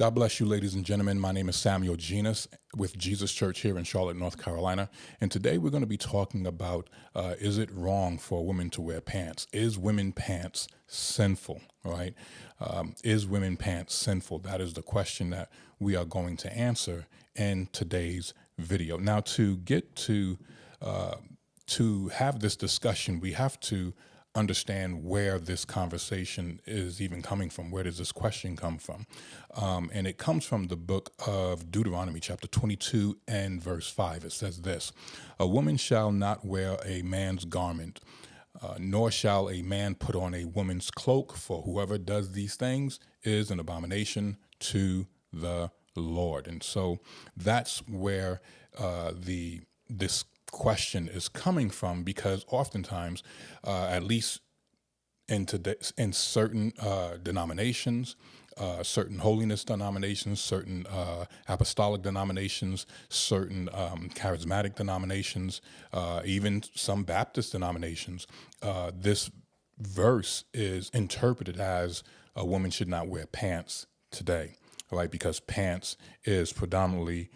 God bless you, ladies and gentlemen. My name is Samuel Genus with Jesus Church here in Charlotte, North Carolina. And today we're going to be talking about, is it wrong for a woman to wear pants? Is women pants sinful, right? Is women pants sinful? That is the question that we are going to answer in today's video. Now, to have this discussion, we have to understand where this conversation is even coming from. Where does this question come from? And it comes from the book of Deuteronomy, chapter 22 and verse 5. It says this: "A woman shall not wear a man's garment, nor shall a man put on a woman's cloak, for whoever does these things is an abomination to the Lord." And so that's where this question is coming from, because oftentimes, at least in certain denominations, certain holiness denominations, certain apostolic denominations, certain charismatic denominations, even some Baptist denominations, this verse is interpreted as a woman should not wear pants today, right? Because pants is predominantly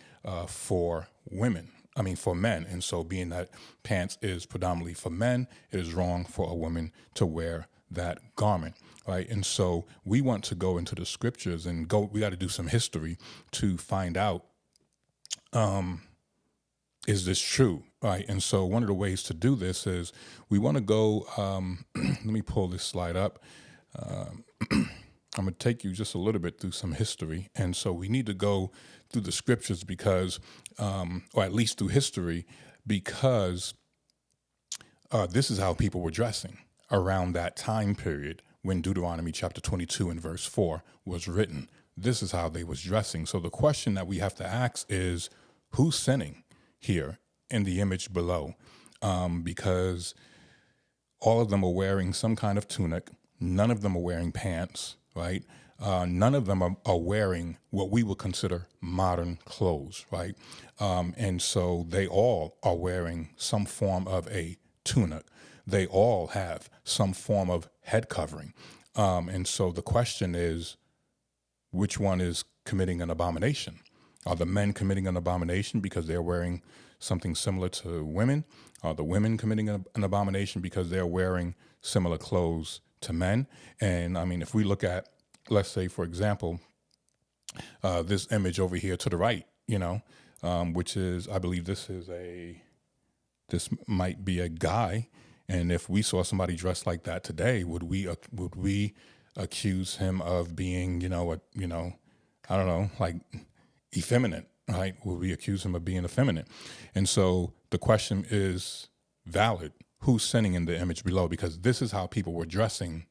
for women. For men. And so being that pants is predominantly for men, it is wrong for a woman to wear that garment, right? And so we want to go into the scriptures and we got to do some history to find out, is this true, right? And so one of the ways to do this is we want to go, let me pull this slide up. I'm going to take you just a little bit through some history. And so we need to go through the scriptures because, or at least through history, because this is how people were dressing around that time period when Deuteronomy chapter 22 and verse 4 was written. This is how they was dressing. So the question that we have to ask is, who's sinning here in the image below? Because all of them are wearing some kind of tunic. None of them are wearing pants. Right? None of them are wearing what we would consider modern clothes, right? And so they all are wearing some form of a tunic. They all have some form of head covering. And so the question is, which one is committing an abomination? Are the men committing an abomination because they're wearing something similar to women? Are the women committing an abomination because they're wearing similar clothes to men? And if we look at, let's say, for example, this image over here to the right, which is, I believe this might be a guy. And if we saw somebody dressed like that today, would we accuse him of being, I don't know, like effeminate, right? Would we accuse him of being effeminate? And so the question is valid. Who's sinning in the image below? Because this is how people were dressing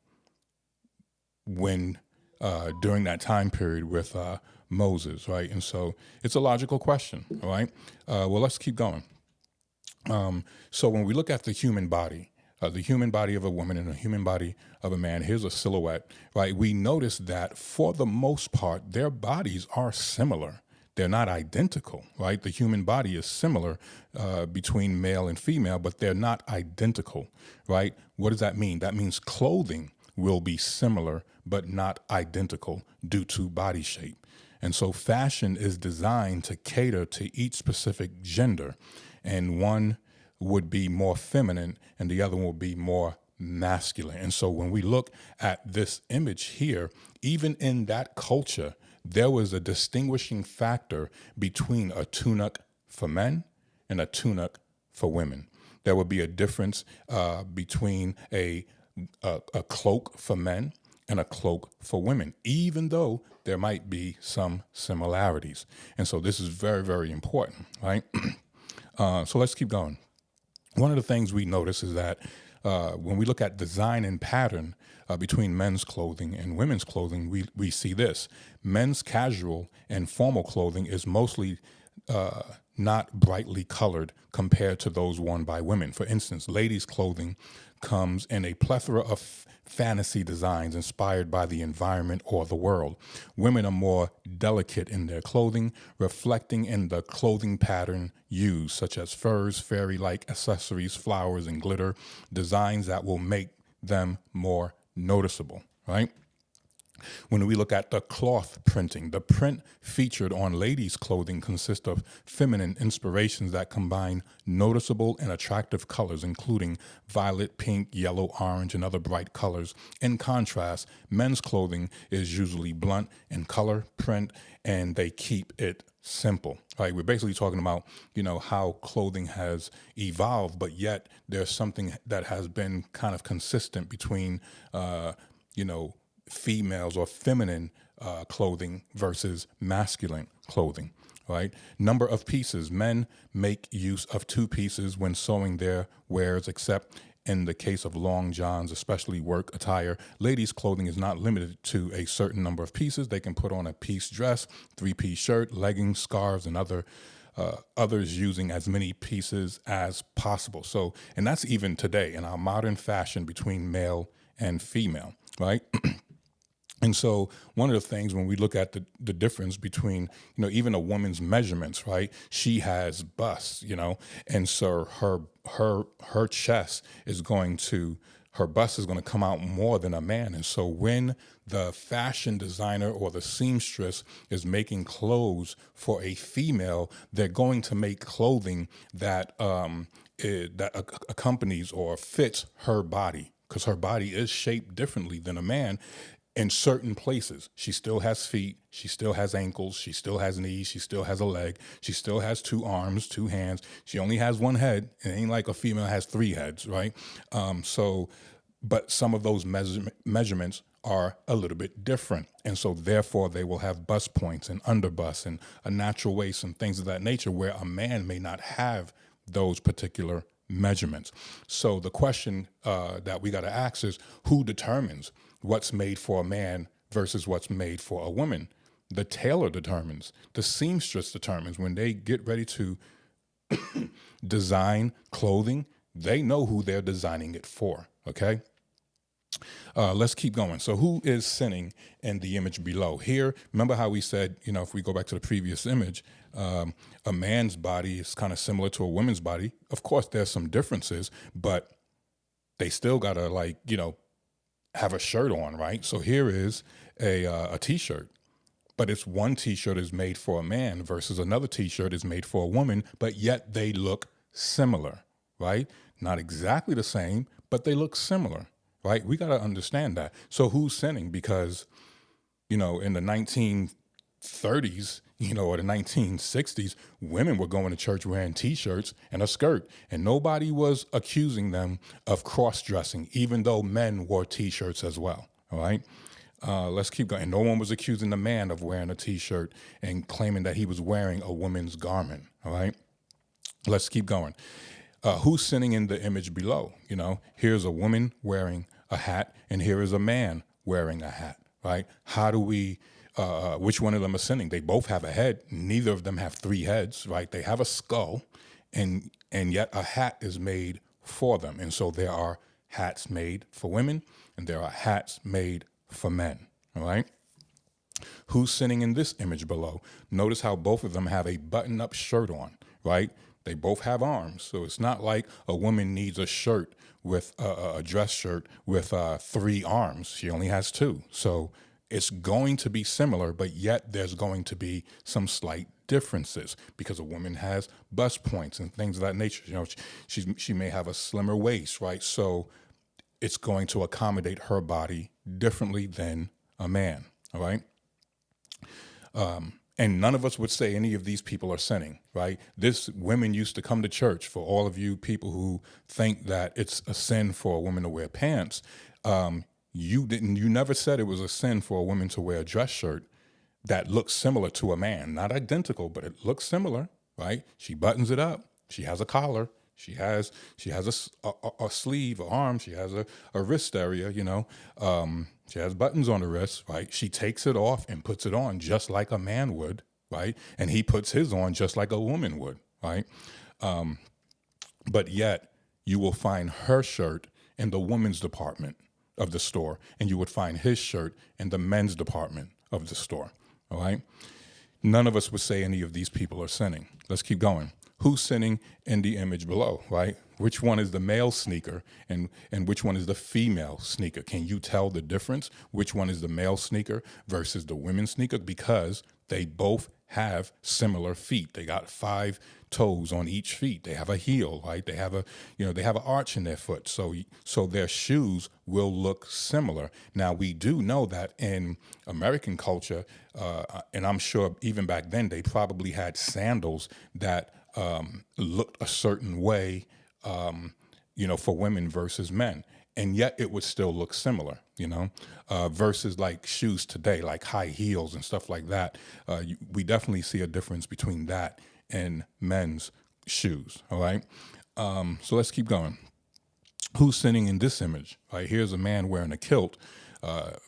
when during that time period with Moses, right? And so it's a logical question, all right? Well, let's keep going. So when we look at the human body of a woman and the human body of a man, here's a silhouette, right? We notice that for the most part, their bodies are similar. They're not identical, right? The human body is similar between male and female, but they're not identical, right? What does that mean? That means clothing will be similar, but not identical due to body shape. And so fashion is designed to cater to each specific gender, and one would be more feminine and the other will be more masculine. And so when we look at this image here, even in that culture, there was a distinguishing factor between a tunic for men and a tunic for women. There would be a difference between a cloak for men and a cloak for women, even though there might be some similarities. And so this is very, very important, right? So let's keep going. One of the things we notice is that when we look at design and pattern between men's clothing and women's clothing, we see this. Men's casual and formal clothing is mostly not brightly colored compared to those worn by women. For instance, ladies' clothing comes in a plethora of fantasy designs inspired by the environment or the world. Women are more delicate in their clothing, reflecting in the clothing pattern used, such as furs, fairy-like accessories, flowers, and glitter, designs that will make them more noticeable, right? When we look at the cloth printing, the print featured on ladies' clothing consists of feminine inspirations that combine noticeable and attractive colors, including violet, pink, yellow, orange, and other bright colors. In contrast, men's clothing is usually blunt in color, print, and they keep it simple. Right? We're basically talking about, how clothing has evolved, but yet there's something that has been kind of consistent between, females or feminine clothing versus masculine clothing, right? Number of pieces. Men make use of 2 pieces when sewing their wares, except in the case of long johns, especially work attire. Ladies' clothing is not limited to a certain number of pieces. They can put on a piece dress, 3-piece shirt, leggings, scarves, and others using as many pieces as possible. So, and that's even today in our modern fashion between male and female, right? And so one of the things when we look at the difference between, even a woman's measurements, right? She has busts, and so her chest is her bust is going to come out more than a man. And so when the fashion designer or the seamstress is making clothes for a female, they're going to make clothing that accompanies or fits her body, because her body is shaped differently than a man. In certain places, she still has feet, she still has ankles, she still has knees, she still has a leg, she still has 2 arms, 2 hands. She only has 1 head. It ain't like a female has 3 heads, right? But some of those measurements are a little bit different. And so therefore they will have bust points and underbust and a natural waist and things of that nature, where a man may not have those particular measurements. So the question that we got to ask is, who determines what's made for a man versus what's made for a woman? The tailor determines. The seamstress determines. When they get ready to design clothing, they know who they're designing it for, okay? Let's keep going. So who is sinning in the image below? Here, remember how we said, if we go back to the previous image, a man's body is kind of similar to a woman's body. Of course, there's some differences, but they still got to have a shirt on, right? So here is a T-shirt, but it's one T-shirt is made for a man versus another T-shirt is made for a woman, but yet they look similar, right? Not exactly the same, but they look similar, right? We got to understand that. So who's sinning? Because, in the 1930s, or the 1960s, women were going to church wearing T-shirts and a skirt, and nobody was accusing them of cross-dressing, even though men wore T-shirts as well, all right? Let's keep going. No one was accusing the man of wearing a T-shirt and claiming that he was wearing a woman's garment, all right? Let's keep going. Who's sinning in the image below? Here's a woman wearing a hat, and here is a man wearing a hat, right? How do we... which one of them is sinning? They both have a head. Neither of them have 3 heads, right? They have a skull, and yet a hat is made for them. And so there are hats made for women, and there are hats made for men, all right? Who's sinning in this image below? Notice how both of them have a button-up shirt on, right? They both have arms. So it's not like a woman needs a shirt with a dress shirt with 3 arms. She only has 2. So it's going to be similar, but yet there's going to be some slight differences because a woman has bust points and things of that nature. She may have a slimmer waist, right? So it's going to accommodate her body differently than a man, all right? And none of us would say any of these people are sinning, right? Women used to come to church. For all of you people who think that it's a sin for a woman to wear pants, you never said it was a sin for a woman to wear a dress shirt that looks similar to a man. Not identical, but it looks similar, right? She buttons it up. She has a collar. She has a sleeve, an arm. She has a wrist area, she has buttons on the wrist, right? She takes it off and puts it on just like a man would, right? And he puts his on just like a woman would, right? But yet you will find her shirt in the women's department of the store, and you would find his shirt in the men's department of the store, all right? None of us would say any of these people are sinning. Let's keep going. who's sinning in the image below, right? Which one is the male sneaker and which one is the female sneaker? Can you tell the difference? Which one is the male sneaker versus the women's sneaker? Because they both have similar feet. They got 5 toes on each feet. They have a heel, right? They have they have an arch in their foot. So their shoes will look similar. Now, we do know that in American culture, and I'm sure even back then, they probably had sandals that looked a certain way, for women versus men. And yet it would still look similar, versus like shoes today, like high heels and stuff like that. We definitely see a difference between that and men's shoes, all right? So let's keep going. Who's sinning in this image? Right, here's a man wearing a kilt,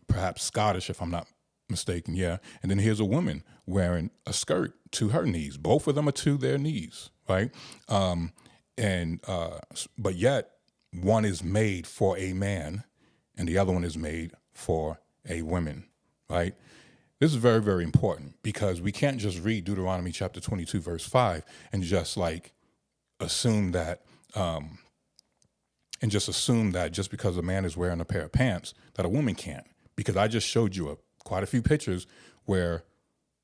perhaps Scottish, if I'm not mistaken, yeah. And then here's a woman wearing a skirt to her knees. Both of them are to their knees, right? But yet, one is made for a man and the other one is made for a woman, right? This is very, very important because we can't just read Deuteronomy chapter 22, verse 5 and just assume that just because a man is wearing a pair of pants that a woman can't. Because I just showed you quite a few pictures where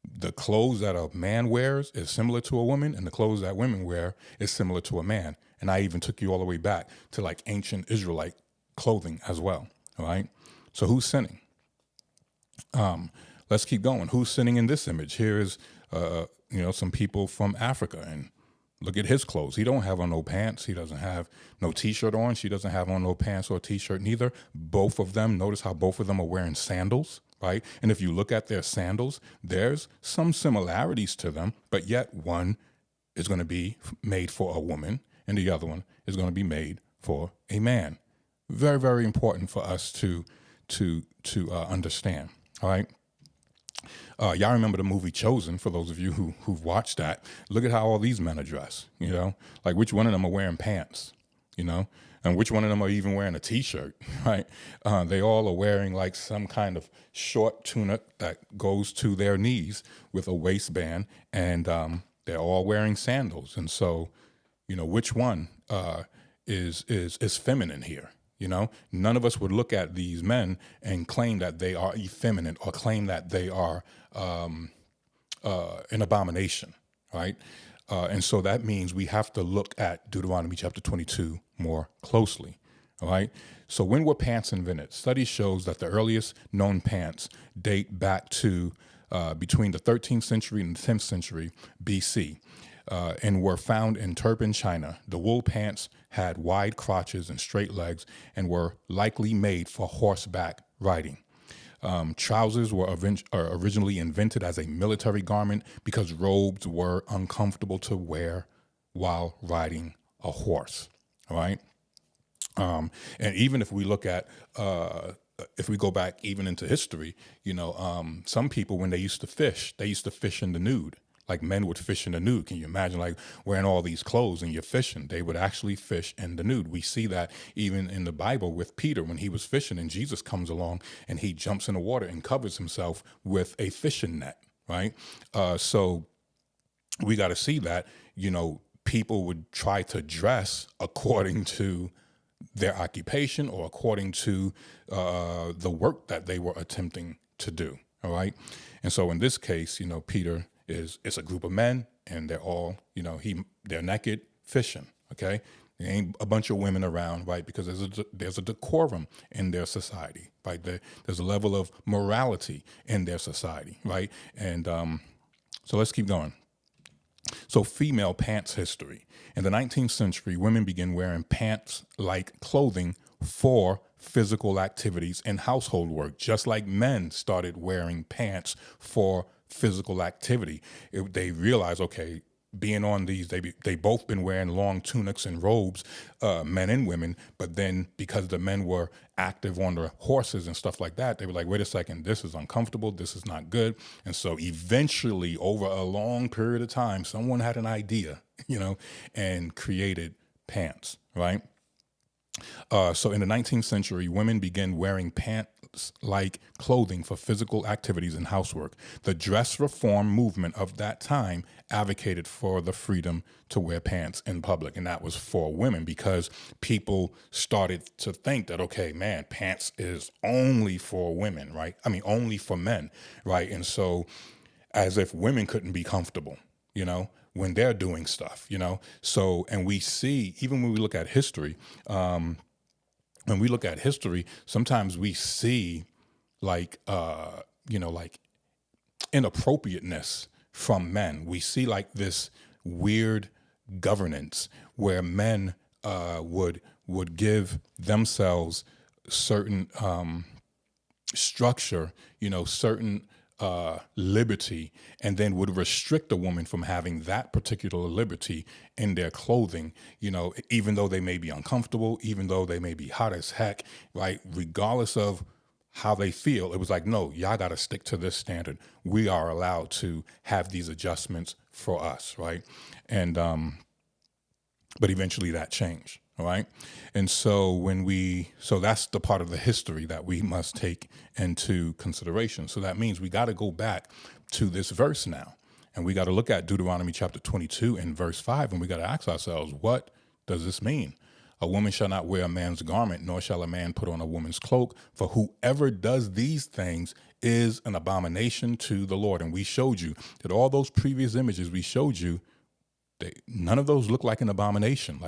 the clothes that a man wears is similar to a woman and the clothes that women wear is similar to a man. And I even took you all the way back to ancient Israelite clothing as well. All right. So who's sinning? Let's keep going. Who's sinning in this image? Here is, some people from Africa, and look at his clothes. He don't have on no pants. He doesn't have no T-shirt on. She doesn't have on no pants or T-shirt neither. Both of them, notice how both of them are wearing sandals, right? And if you look at their sandals, there's some similarities to them, but yet one is going to be made for a woman and the other one is going to be made for a man. Very, very important for us to understand. All right. Y'all remember the movie Chosen, for those of you who've watched that. Look at how all these men are dressed, like which one of them are wearing pants, and which one of them are even wearing a T-shirt, right? They all are wearing some kind of short tunic that goes to their knees with a waistband, and they're all wearing sandals. And so, which one is feminine here? None of us would look at these men and claim that they are effeminate or claim that they are an abomination, right? And so that means we have to look at Deuteronomy chapter 22 more closely, all right? So when were pants invented? Study shows that the earliest known pants date back to between the 13th century and the 10th century BC. And were found in Turpan, China. The wool pants had wide crotches and straight legs and were likely made for horseback riding. Trousers were originally invented as a military garment because robes were uncomfortable to wear while riding a horse. All right. And even if we look at, if we go back even into history, some people, when they used to fish in the nude. Like men would fish in the nude. Can you imagine wearing all these clothes and you're fishing? They would actually fish in the nude. We see that even in the Bible with Peter when he was fishing and Jesus comes along and he jumps in the water and covers himself with a fishing net, right? So we got to see that, people would try to dress according to their occupation or according to the work that they were attempting to do, all right? And so in this case, Peter it's a group of men and they're all, they're naked fishing. Okay. There ain't a bunch of women around, right? Because there's a decorum in their society, right? There's a level of morality in their society, right? And so let's keep going. So female pants history. In the 19th century, women began wearing pants-like clothing for physical activities and household work, just like men started wearing pants for physical activity. They realized, okay, being on these, they both been wearing long tunics and robes, men and women, but then because the men were active on their horses and stuff like that, they were like, wait a second, this is uncomfortable, this is not good. And so eventually, over a long period of time, someone had an idea, and created pants, right? So in the 19th century, women began wearing pants-like clothing for physical activities and housework. The dress reform movement of that time advocated for the freedom to wear pants in public, and that was for women because people started to think that, okay, man, pants is only for women, right? I mean, only for men, right? And so as if women couldn't be comfortable, when they're doing stuff, So, and we see, even when we look at history, sometimes we see like, like inappropriateness from men. We see like this weird governance where men would give themselves certain structure, certain liberty, and then would restrict a woman from having that particular liberty in their clothing, even though they may be uncomfortable, even though they may be hot as heck, right? Regardless of how they feel, it was like, no, y'all got to stick to this standard. We are allowed to have these adjustments for us, right? And but eventually that changed. All right. And so so that's the part of the history that we must take into consideration. So that means we got to go back to this verse now, and we got to look at Deuteronomy chapter 22 and verse 5, and we got to ask ourselves, what does this mean? A woman shall not wear a man's garment, nor shall a man put on a woman's cloak, for whoever does these things is an abomination to the Lord. And we showed you that all those previous images we showed you, none of those look like an abomination.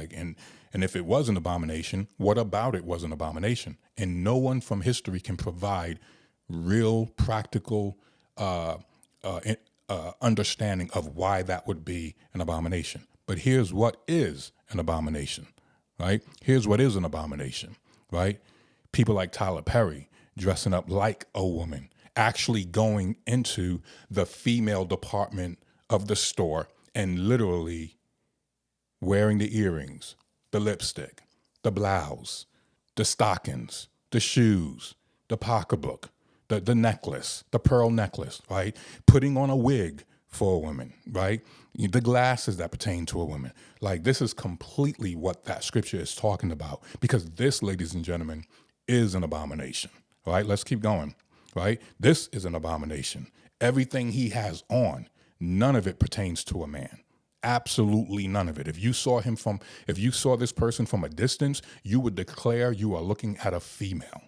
And if it was an abomination, what about it was an abomination? And no one from history can provide real practical understanding of why that would be an abomination. But here's what is an abomination, right? Here's what is an abomination, right? People like Tyler Perry dressing up like a woman, actually going into the female department of the store and literally wearing the earrings, the lipstick, the blouse, the stockings, the shoes, the pocketbook, the necklace, the pearl necklace, right? Putting on a wig for a woman, right? The glasses that pertain to a woman. Like, this is completely what that scripture is talking about, because this, ladies and gentlemen, is an abomination, right? Let's keep going, right? This is an abomination. Everything he has on, none of it pertains to a man. Absolutely none of it. If you saw this person from a distance, you would declare you are looking at a female.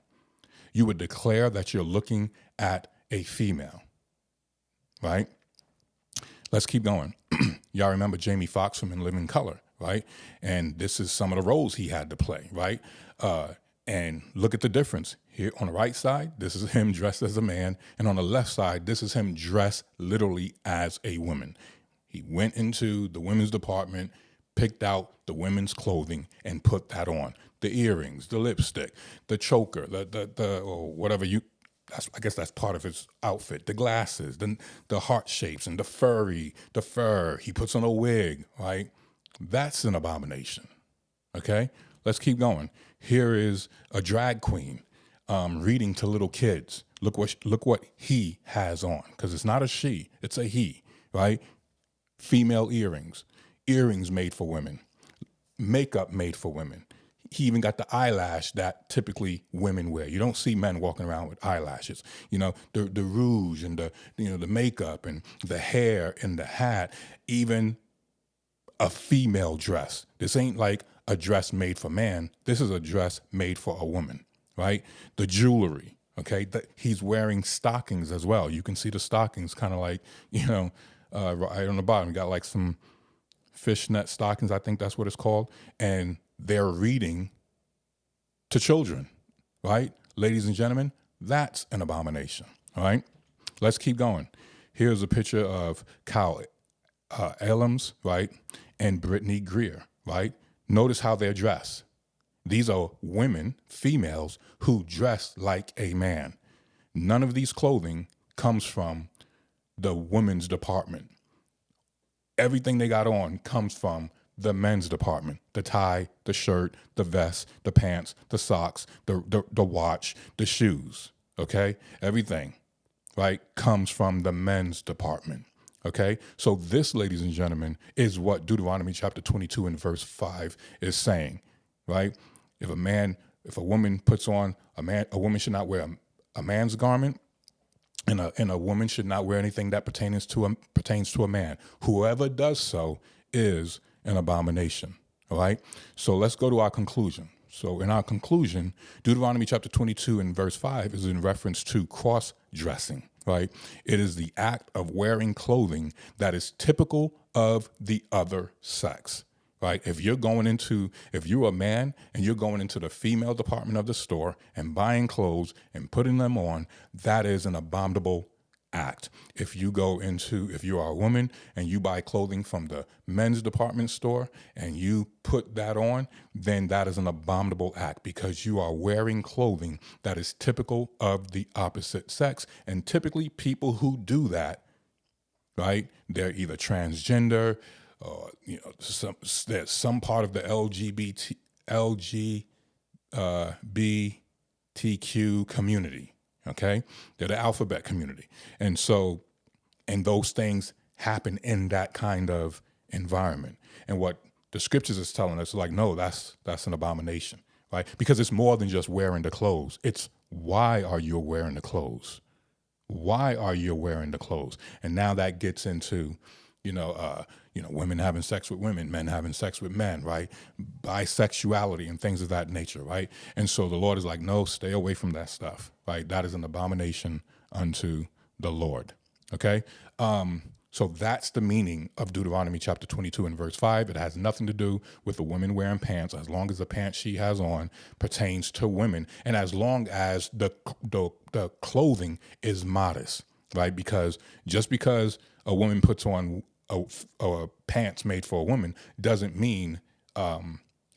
You would declare that you're looking at a female, right? Let's keep going. Y'all remember Jamie Foxx from In Living Color, right? And this is some of the roles he had to play, right? And look at the difference. Here on the right side, this is him dressed as a man. And on the left side, this is him dressed literally as a woman. He went into the women's department, picked out the women's clothing, and put that on. The earrings, the lipstick, the choker, or whatever I guess that's part of his outfit. The glasses, the heart shapes, and the fur. He puts on a wig, right? That's an abomination. Okay, let's keep going. Here is a drag queen reading to little kids. Look what he has on, because it's not a she, it's a he, right? Female earrings made for women, makeup made for women. He even got the eyelash that typically women wear. You don't see men walking around with eyelashes. The rouge and the makeup and the hair and the hat, even a female dress. This ain't like a dress made for man. This is a dress made for a woman, right? The jewelry, okay? He's wearing stockings as well. You can see the stockings kind of like, right on the bottom. You got like some fishnet stockings, I think that's what it's called. And they're reading to children, right? Ladies and gentlemen, that's an abomination, all right? Let's keep going. Here's a picture of Kyle Elams, right? And Brittany Greer, right? Notice how they're dressed. These are women, females, who dress like a man. None of these clothing comes from the women's department. Everything they got on comes from the men's department. The tie, the shirt, the vest, the pants, the socks, the watch, the shoes, okay? Everything, right, comes from the men's department, okay? So this, ladies and gentlemen, is what Deuteronomy chapter 22 and verse 5 is saying, right? If a woman puts on, a woman should not wear a man's garment, and a woman should not wear anything that pertains to a man. Whoever does so is an abomination. All right. So let's go to our conclusion. So in our conclusion, Deuteronomy chapter 22 and verse 5 is in reference to cross-dressing. Right. It is the act of wearing clothing that is typical of the other sex. Right. If you're a man and you're going into the female department of the store and buying clothes and putting them on, that is an abominable act. If you are a woman and you buy clothing from the men's department store and you put that on, then that is an abominable act because you are wearing clothing that is typical of the opposite sex. And typically people who do that, right, they're either transgender, there's some part of the LGBTQ community. Okay, they're the alphabet community, and those things happen in that kind of environment. And what the scriptures is telling us, like, no, that's an abomination, right? Because it's more than just wearing the clothes. It's why are you wearing the clothes? Why are you wearing the clothes? And now that gets into women having sex with women, men having sex with men, right? Bisexuality and things of that nature, right? And so the Lord is like, no, stay away from that stuff, right? That is an abomination unto the Lord, okay? So that's the meaning of Deuteronomy chapter 22 and verse 5. It has nothing to do with a woman wearing pants, as long as the pants she has on pertains to women, and as long as the clothing is modest, right? Because just because a woman puts on a pants made for a woman doesn't mean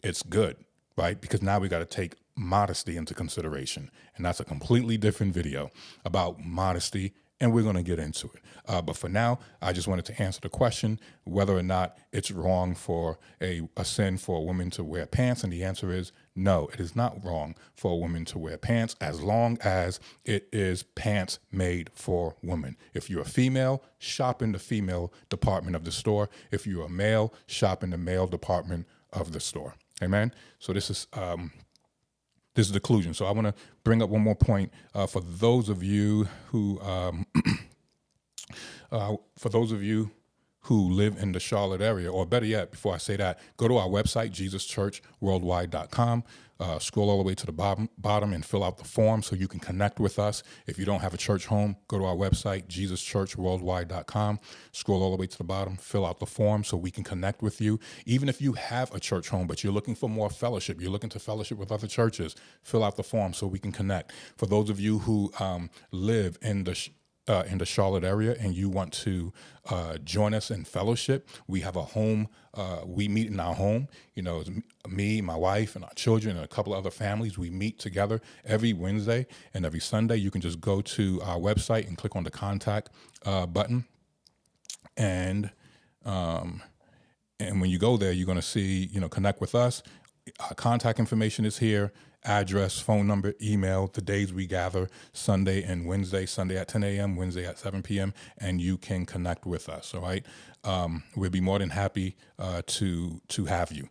it's good, right? Because now we got to take modesty into consideration. And that's a completely different video about modesty, and we're going to get into it. But for now, I just wanted to answer the question whether or not it's wrong for a sin for a woman to wear pants. And the answer is no, it is not wrong for a woman to wear pants as long as it is pants made for women. If you're a female, shop in the female department of the store. If you're a male, shop in the male department of the store. Amen. So this is the conclusion. So I want to bring up one more point for those of you who live in the Charlotte area, or better yet, before I say that, go to our website, JesusChurchWorldwide.com. Scroll all the way to the bottom and fill out the form so you can connect with us. If you don't have a church home, go to our website, JesusChurchWorldwide.com. Scroll all the way to the bottom, fill out the form so we can connect with you. Even if you have a church home, but you're looking for more fellowship, you're looking to fellowship with other churches, fill out the form so we can connect. For those of you who live in the Charlotte area and you want to join us in fellowship, we have a home. We meet in our home. It's me, my wife, and our children, and a couple of other families. We meet together every Wednesday and every Sunday. You can just go to our website and click on the contact button, and when you go there, you're going to see, connect with us. Our contact information is here. Address, phone number, email, the days we gather, Sunday and Wednesday, Sunday at 10 a.m., Wednesday at 7 p.m., and you can connect with us, all right? We'll be more than happy to have you.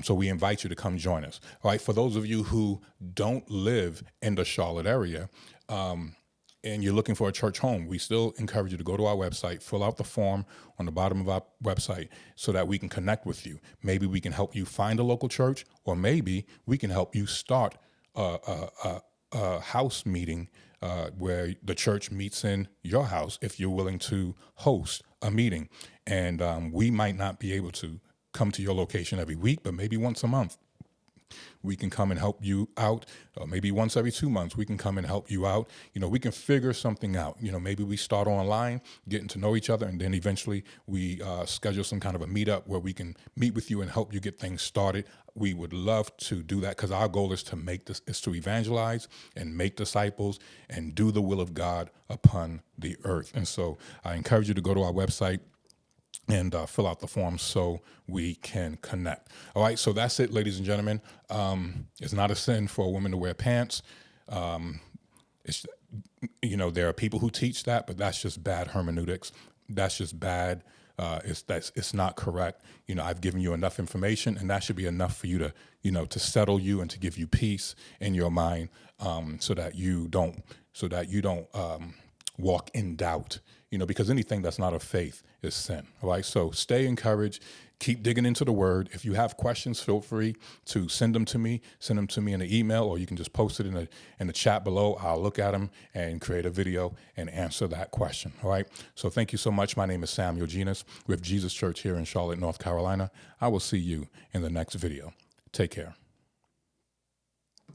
So we invite you to come join us, all right? For those of you who don't live in the Charlotte area, and you're looking for a church home, we still encourage you to go to our website, fill out the form on the bottom of our website so that we can connect with you. Maybe we can help you find a local church, or maybe we can help you start a house meeting where the church meets in your house if you're willing to host a meeting. And we might not be able to come to your location every week, but maybe once a month. We can come and help you out. Maybe once every 2 months, we can come and help you out. We can figure something out. Maybe we start online, getting to know each other, and then eventually we schedule some kind of a meetup where we can meet with you and help you get things started. We would love to do that because our goal is to evangelize and make disciples and do the will of God upon the earth. And so I encourage you to go to our website and fill out the form so we can connect. All right, so that's it, ladies and gentlemen. It's not a sin for a woman to wear pants. It's there are people who teach that, but that's just bad hermeneutics. That's just bad it's not correct. I've given you enough information, and that should be enough for you to, to settle you and to give you peace in your mind, so that you don't walk in doubt. Because anything that's not of faith is sin. All right. So stay encouraged. Keep digging into the word. If you have questions, feel free to send them to me. Send them to me in an email, or you can just post it in the chat below. I'll look at them and create a video and answer that question. All right. So thank you so much. My name is Samuel Genus with Jesus Church here in Charlotte, North Carolina. I will see you in the next video. Take care.